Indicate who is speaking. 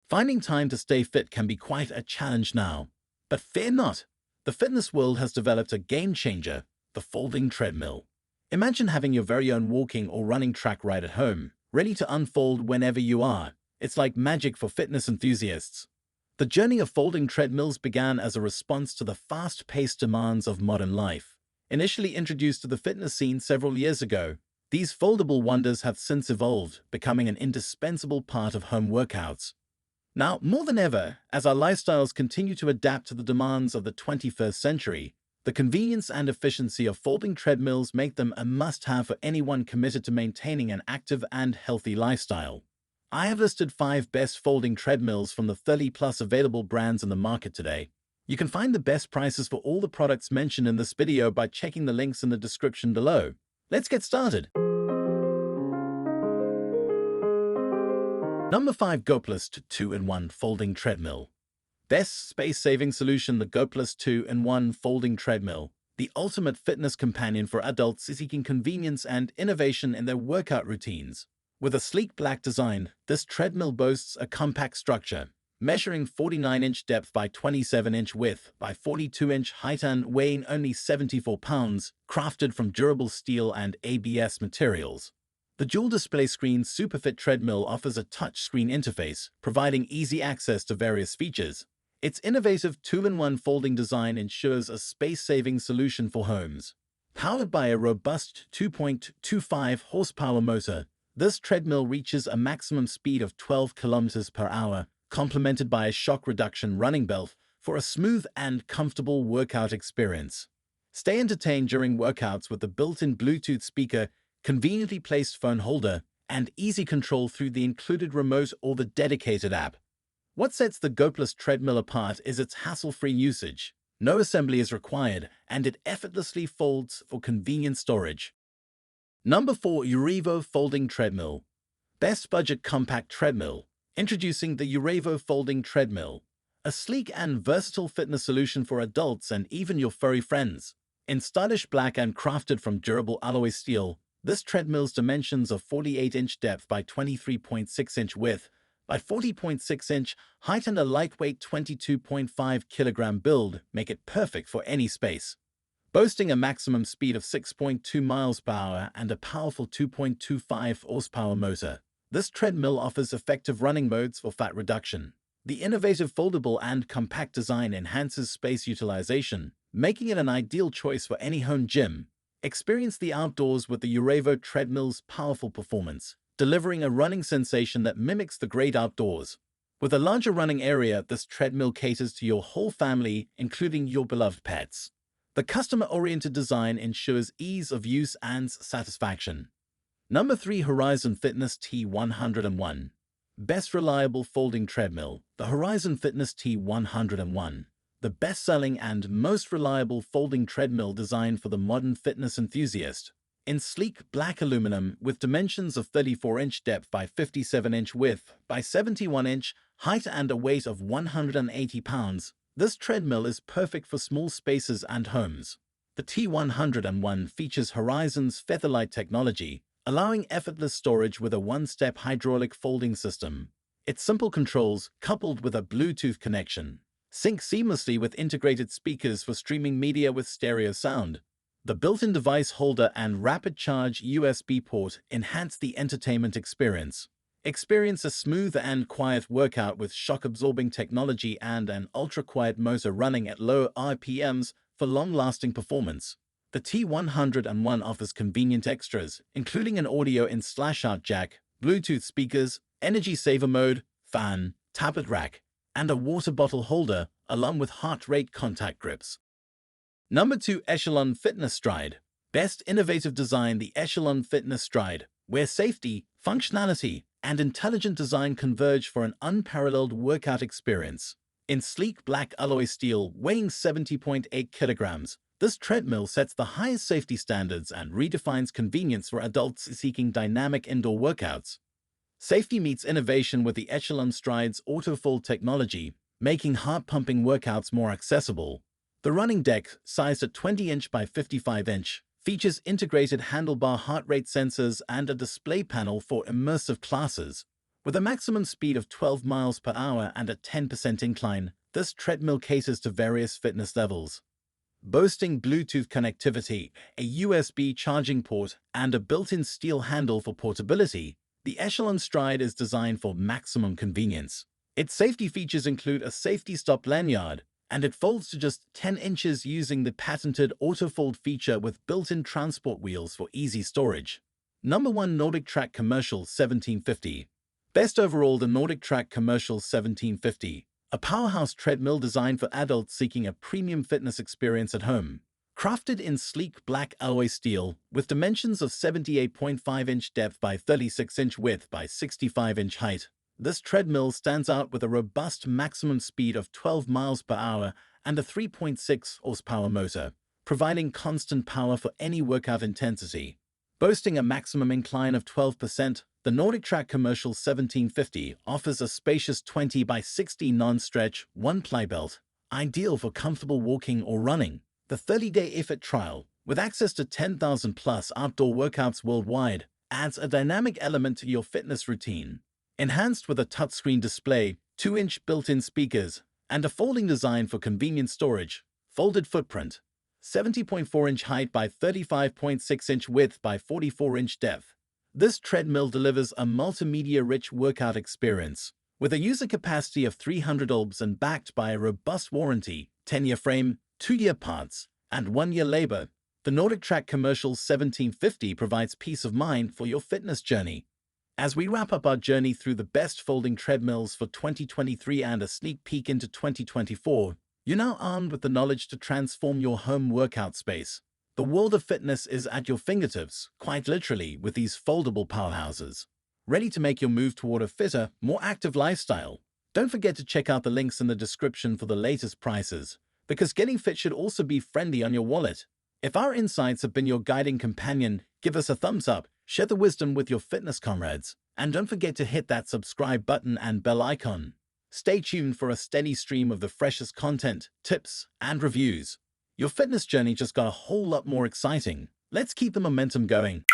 Speaker 1: Finding time to stay fit can be quite a challenge now. But fear not, the fitness world has developed a game changer, the folding treadmill. Imagine having your very own walking or running track right at home, ready to unfold whenever you are. It's like magic for fitness enthusiasts. The journey of folding treadmills began as a response to the fast-paced demands of modern life. Initially introduced to the fitness scene several years ago, these foldable wonders have since evolved, becoming an indispensable part of home workouts. Now, more than ever, as our lifestyles continue to adapt to the demands of the 21st century, the convenience and efficiency of folding treadmills make them a must-have for anyone committed to maintaining an active and healthy lifestyle. I have listed 5 best folding treadmills from the 30-plus available brands in the market today. You can find the best prices for all the products mentioned in this video by checking the links in the description below. Let's get started. Number 5. GoPlus 2-in-1 Folding Treadmill. Best space-saving solution, the GoPlus 2-in-1 Folding Treadmill, the ultimate fitness companion for adults seeking convenience and innovation in their workout routines. With a sleek black design, this treadmill boasts a compact structure, measuring 49-inch depth by 27-inch width by 42-inch height and weighing only 74 pounds, crafted from durable steel and ABS materials. The dual-display screen SuperFit treadmill offers a touchscreen interface, providing easy access to various features. Its innovative 2-in-1 folding design ensures a space-saving solution for homes. Powered by a robust 2.25 horsepower motor, this treadmill reaches a maximum speed of 12 kilometers per hour, complemented by a shock reduction running belt for a smooth and comfortable workout experience. Stay entertained during workouts with the built-in Bluetooth speaker, conveniently placed phone holder, and easy control through the included remote or the dedicated app. What sets the GoPlus treadmill apart is its hassle-free usage. No assembly is required, and it effortlessly folds for convenient storage. Number 4. Urevo Folding Treadmill. Best budget compact treadmill. Introducing the Urevo Folding Treadmill, a sleek and versatile fitness solution for adults and even your furry friends. In stylish black and crafted from durable alloy steel, this treadmill's dimensions of 48-inch depth by 23.6-inch width by 40.6-inch height and a lightweight 22.5 kilogram build make it perfect for any space. Boasting a maximum speed of 6.2 miles per hour and a powerful 2.25 horsepower motor, this treadmill offers effective running modes for fat reduction. The innovative foldable and compact design enhances space utilization, making it an ideal choice for any home gym. Experience the outdoors with the Urevo treadmill's powerful performance, delivering a running sensation that mimics the great outdoors. With a larger running area, this treadmill caters to your whole family, including your beloved pets. The customer-oriented design ensures ease of use and satisfaction. Number 3. Horizon Fitness T101. Best reliable folding treadmill, the Horizon Fitness T101. The best-selling and most reliable folding treadmill designed for the modern fitness enthusiast. In sleek black aluminum with dimensions of 34-inch depth by 57-inch width by 71-inch height and a weight of 180 pounds, this treadmill is perfect for small spaces and homes. The T101 features Horizon's Featherlight technology, allowing effortless storage with a one-step hydraulic folding system. Its simple controls, coupled with a Bluetooth connection, sync seamlessly with integrated speakers for streaming media with stereo sound. The built-in device holder and rapid charge USB port enhance the entertainment experience. Experience a smooth and quiet workout with shock-absorbing technology and an ultra-quiet motor running at low RPMs for long-lasting performance. The T101 offers convenient extras, including an audio in/out jack, Bluetooth speakers, energy saver mode, fan, tablet rack, and a water bottle holder, along with heart rate contact grips. Number 2. Echelon Fitness Stride. Best innovative design, the Echelon Fitness Stride, where safety, functionality, and intelligent design converge for an unparalleled workout experience. In sleek black alloy steel weighing 70.8 kilograms, this treadmill sets the highest safety standards and redefines convenience for adults seeking dynamic indoor workouts. Safety meets innovation with the Echelon Stride's auto-fold technology, making heart-pumping workouts more accessible. The running deck, sized at 20-inch by 55-inch, features integrated handlebar heart rate sensors and a display panel for immersive classes. With a maximum speed of 12 miles per hour and a 10% incline, this treadmill caters to various fitness levels. Boasting Bluetooth connectivity, a USB charging port, and a built-in steel handle for portability, the Echelon Stride is designed for maximum convenience. Its safety features include a safety stop lanyard, and it folds to just 10 inches using the patented auto-fold feature with built-in transport wheels for easy storage. Number 1 Nordic Track Commercial 1750. Best overall, the Nordic Track Commercial 1750, a powerhouse treadmill designed for adults seeking a premium fitness experience at home. Crafted in sleek black alloy steel with dimensions of 78.5-inch depth by 36-inch width by 65-inch height, this treadmill stands out with a robust maximum speed of 12 miles per hour and a 3.6 horsepower motor, providing constant power for any workout intensity. Boasting a maximum incline of 12%, the Nordic Track Commercial 1750 offers a spacious 20 by 60 non-stretch, one-ply belt, ideal for comfortable walking or running. The 30-day effort trial, with access to 10,000-plus outdoor workouts worldwide, adds a dynamic element to your fitness routine. Enhanced with a touchscreen display, 2-inch built-in speakers, and a folding design for convenient storage, folded footprint, 70.4-inch height by 35.6-inch width by 44-inch depth. This treadmill delivers a multimedia-rich workout experience, with a user capacity of 300 ohms and backed by a robust warranty, 10-year frame, 2-year parts, and 1-year labor. The Nordic Track Commercial 1750 provides peace of mind for your fitness journey. As we wrap up our journey through the best folding treadmills for 2023 and a sneak peek into 2024, you're now armed with the knowledge to transform your home workout space. The world of fitness is at your fingertips, quite literally, with these foldable powerhouses. Ready to make your move toward a fitter, more active lifestyle? Don't forget to check out the links in the description for the latest prices, because getting fit should also be friendly on your wallet. If our insights have been your guiding companion, give us a thumbs up, share the wisdom with your fitness comrades, and don't forget to hit that subscribe button and bell icon. Stay tuned for a steady stream of the freshest content, tips, and reviews. Your fitness journey just got a whole lot more exciting. Let's keep the momentum going.